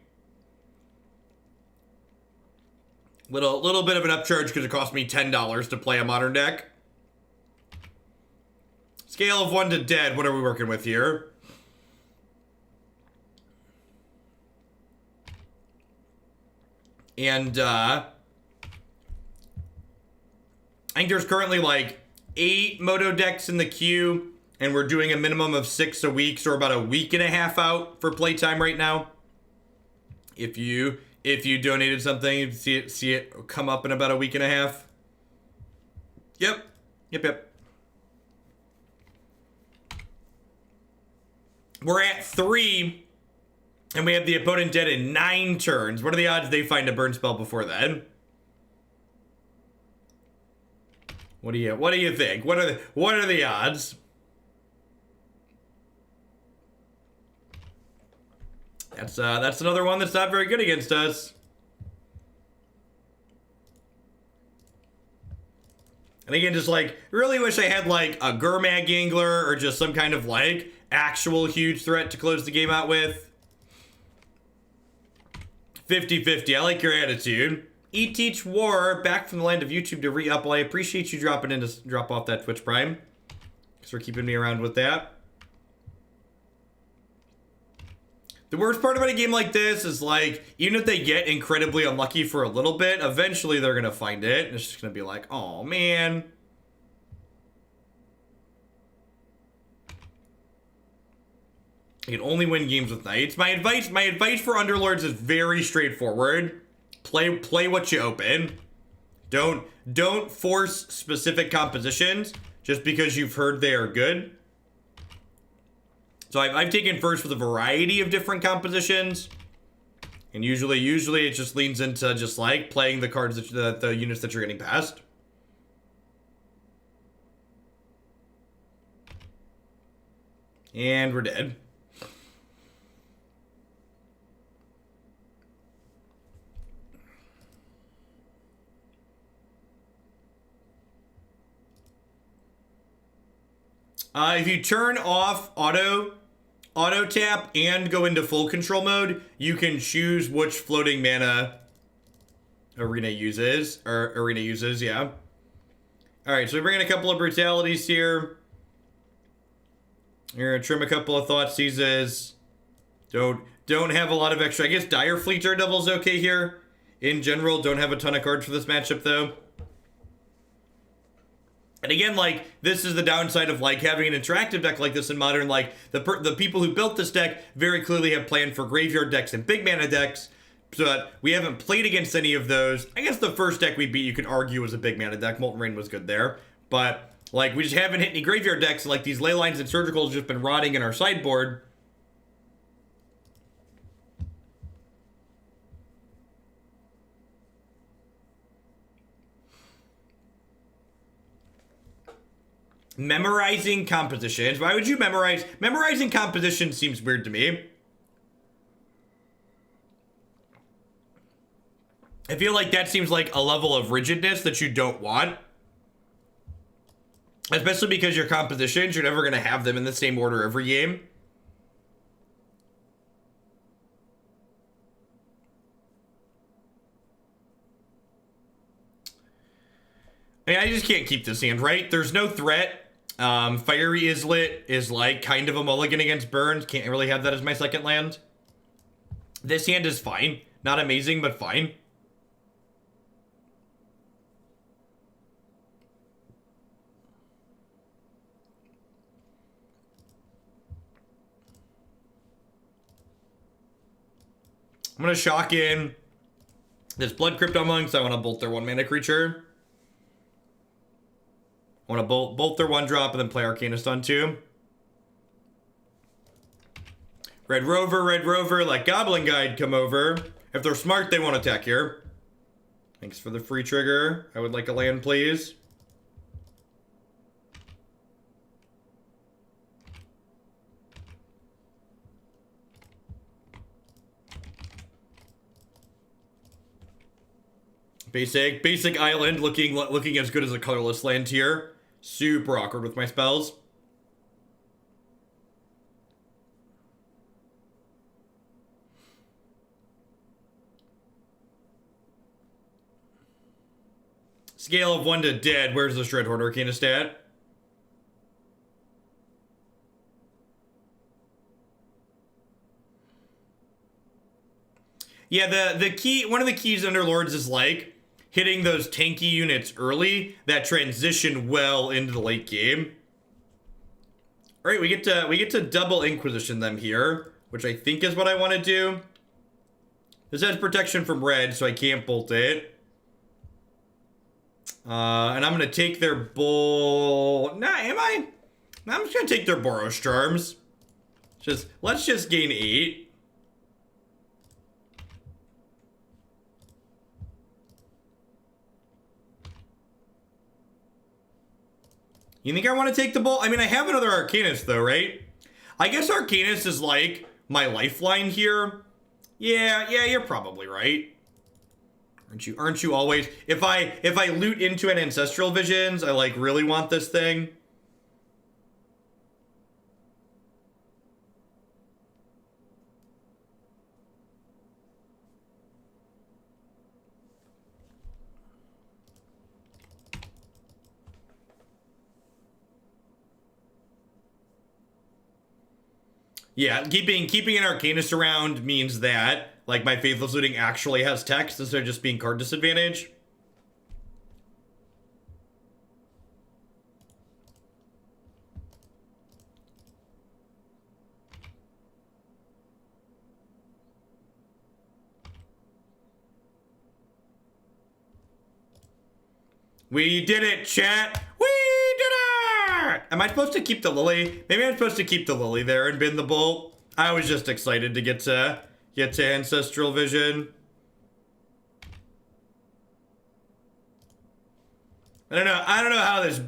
Little bit of an upcharge because it cost me $10 to play a modern deck. Scale of 1 to dead, what are we working with here? And I think there's currently like 8 Moto decks in the queue, and we're doing a minimum of 6 a week, so we're about a week and a half out for playtime right now. If you donated something, see it come up in about a week and a half. Yep. We're at 3, and we have the opponent dead in 9 turns. What are the odds they find a burn spell before then? What do you think? What are the odds? That's another one that's not very good against us. And again, just like, really wish I had like a Gurmag Gangler or just some kind of like actual huge threat to close the game out with. 50-50, I like your attitude. Eat, Teach, War, back from the land of YouTube to re-up. Well, I appreciate you dropping in to drop off that Twitch Prime. Thanks for keeping me around with that. The worst part about a game like this is like, even if they get incredibly unlucky for a little bit, eventually they're going to find it. And it's just going to be like, oh man. You can only win games with Knights. My advice for Underlords is very straightforward. Play what you open. Don't force specific compositions just because you've heard they are good. So I've taken first with a variety of different compositions, and usually it just leans into just like playing the cards that the units that you're getting past. And we're dead. If you turn off auto tap and go into full control mode, you can choose which floating mana Arena uses, yeah. Alright, so we bring in a couple of brutalities here. You're gonna trim a couple of Thoughtseizes. Don't have a lot of extra. I guess Dire Fleet Daredevil's okay here. In general, don't have a ton of cards for this matchup though. And again, like, this is the downside of, like, having an interactive deck like this in Modern. Like, the people who built this deck very clearly have planned for graveyard decks and big mana decks, but we haven't played against any of those. I guess the first deck we beat, you could argue, was a big mana deck. Molten Rain was good there. But, like, we just haven't hit any graveyard decks. Like, these Leylines and Surgicals have just been rotting in our sideboard. Memorizing compositions. Why would you memorize? Memorizing compositions seems weird to me. I feel like that seems like a level of rigidness that you don't want. Especially because your compositions, you're never going to have them in the same order every game. I mean, I just can't keep this hand, right? There's no threat. Fiery Islet is like kind of a mulligan against Burns. Can't really have that as my second land. This hand is fine. Not amazing, but fine. I'm going to shock in this Blood Crypt on Monks. I want to bolt their 1-mana creature. I want to bolt their 1-drop and then play Arcanist on 2. Red Rover, let Goblin Guide come over. If they're smart, they won't attack here. Thanks for the free trigger. I would like a land, please. Basic island looking as good as a colorless land here. Super awkward with my spells. Scale of 1 to dead. Where's this Dreadhorde Arcanist at? Yeah, the key, one of the keys under Lords is like hitting those tanky units early that transition well into the late game. All right, we get to double Inquisition them here, which I think is what I want to do. This has protection from red, so I can't bolt it. And I'm gonna take their bull. Nah, am I? No, I'm just gonna take their Boros Charms. Let's just gain 8. You think I want to take the bull? I mean, I have another Arcanist though, right? I guess Arcanist is like my lifeline here. Yeah, you're probably right. Aren't you always? If I loot into an Ancestral Visions, I like really want this thing. Yeah, keeping an Arcanist around means that, like, my Faithless Looting actually has text instead of just being card disadvantage. We did it, chat! We did it! Am I supposed to keep the Lily? Maybe I'm supposed to keep the Lily there and bin the Bolt. I was just excited to get to Ancestral Vision. I don't know how this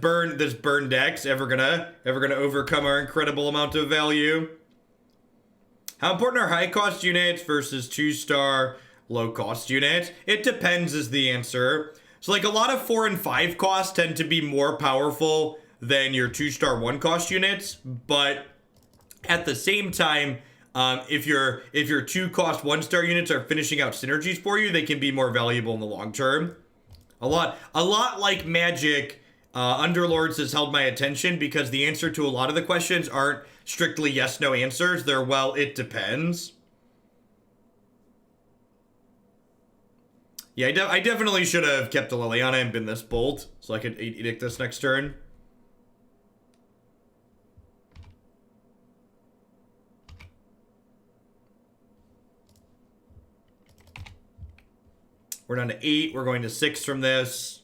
burn deck's ever gonna overcome our incredible amount of value. How important are high cost units versus 2-star low cost units? It depends is the answer. So like a lot of 4 and 5 costs tend to be more powerful than your 2-star 1-cost units, but at the same time, if your 2-cost 1-star units are finishing out synergies for you, they can be more valuable in the long term. A lot like Magic, Underlords has held my attention because the answer to a lot of the questions aren't strictly yes/no answers. They're, well, it depends. Yeah, I definitely should have kept the Liliana and been this Bolt so I could edict this next turn. We're down to 8. We're going to 6 from this.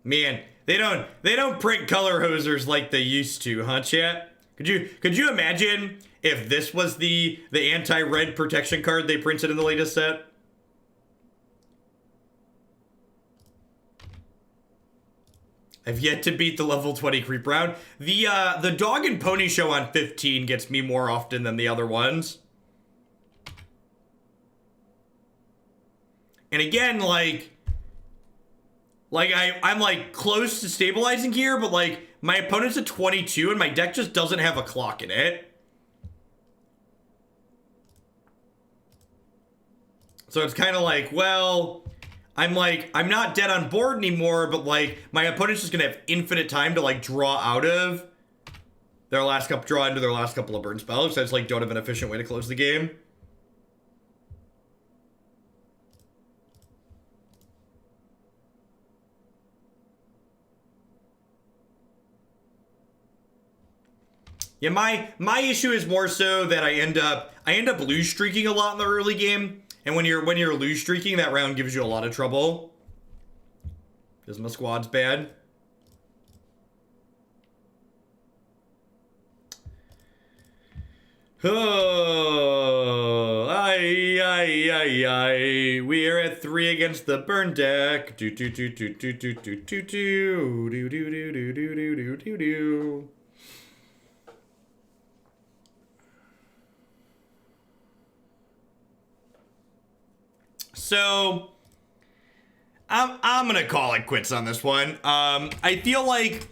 Man, they don't print color hosers like they used to, huh, chat? Could you imagine if this was the anti-red protection card they printed in the latest set? I've yet to beat the level 20 creep round. The dog and pony show on 15 gets me more often than the other ones. And again, I'm like close to stabilizing here, but like my opponent's at 22 and my deck just doesn't have a clock in it. So it's kind of like, well, I'm not dead on board anymore, but like my opponent's just gonna have infinite time to like draw out of their last couple, draw into their last couple of burn spells. So it's like don't have an efficient way to close the game. Yeah, my issue is more so that I end up lose streaking a lot in the early game, and when you're lose streaking, that round gives you a lot of trouble. Because my squad's bad. Oh, aye. We are at 3 against the burn deck. Do. So, I'm gonna call it quits on this one. I feel like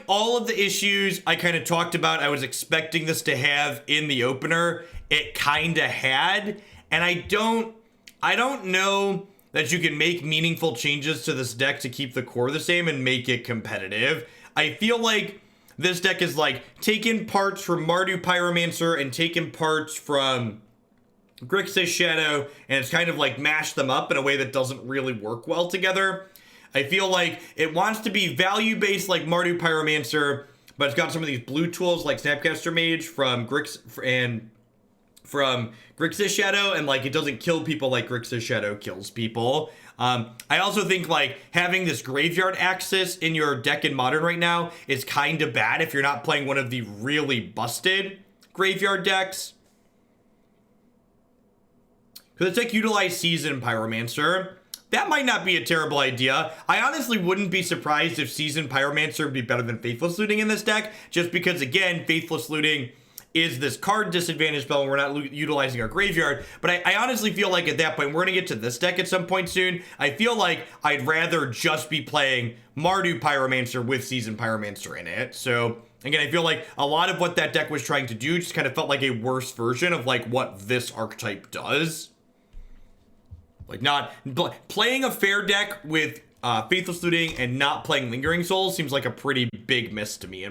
all of the issues I kind of talked about, I was expecting this to have in the opener, it kind of had, and I don't know that you can make meaningful changes to this deck to keep the core the same and make it competitive. I feel like this deck is like taking parts from Young Pyromancer and taking parts from Grixis Shadow, and it's kind of like mashed them up in a way that doesn't really work well together. I feel like it wants to be value-based like Young Pyromancer, but it's got some of these blue tools like Snapcaster Mage from Grixis Shadow, and like it doesn't kill people like Grixis Shadow kills people. I also think like having this graveyard axis in your deck in Modern right now is kind of bad if you're not playing one of the really busted graveyard decks. Because it's like utilize Season Pyromancer, That might not be a terrible idea. I honestly wouldn't be surprised if Seasoned Pyromancer would be better than Faithless Looting in this deck, just because, again, Faithless Looting is this card disadvantage spell and we're not utilizing our graveyard. But I honestly feel like at that point, we're going to get to this deck at some point soon. I feel like I'd rather just be playing Mardu Pyromancer with Seasoned Pyromancer in it. So, again, I feel like a lot of what that deck was trying to do just kind of felt like a worse version of, like, what this archetype does. Like, not playing a fair deck with Faithless Looting and not playing Lingering Souls seems like a pretty big miss to me.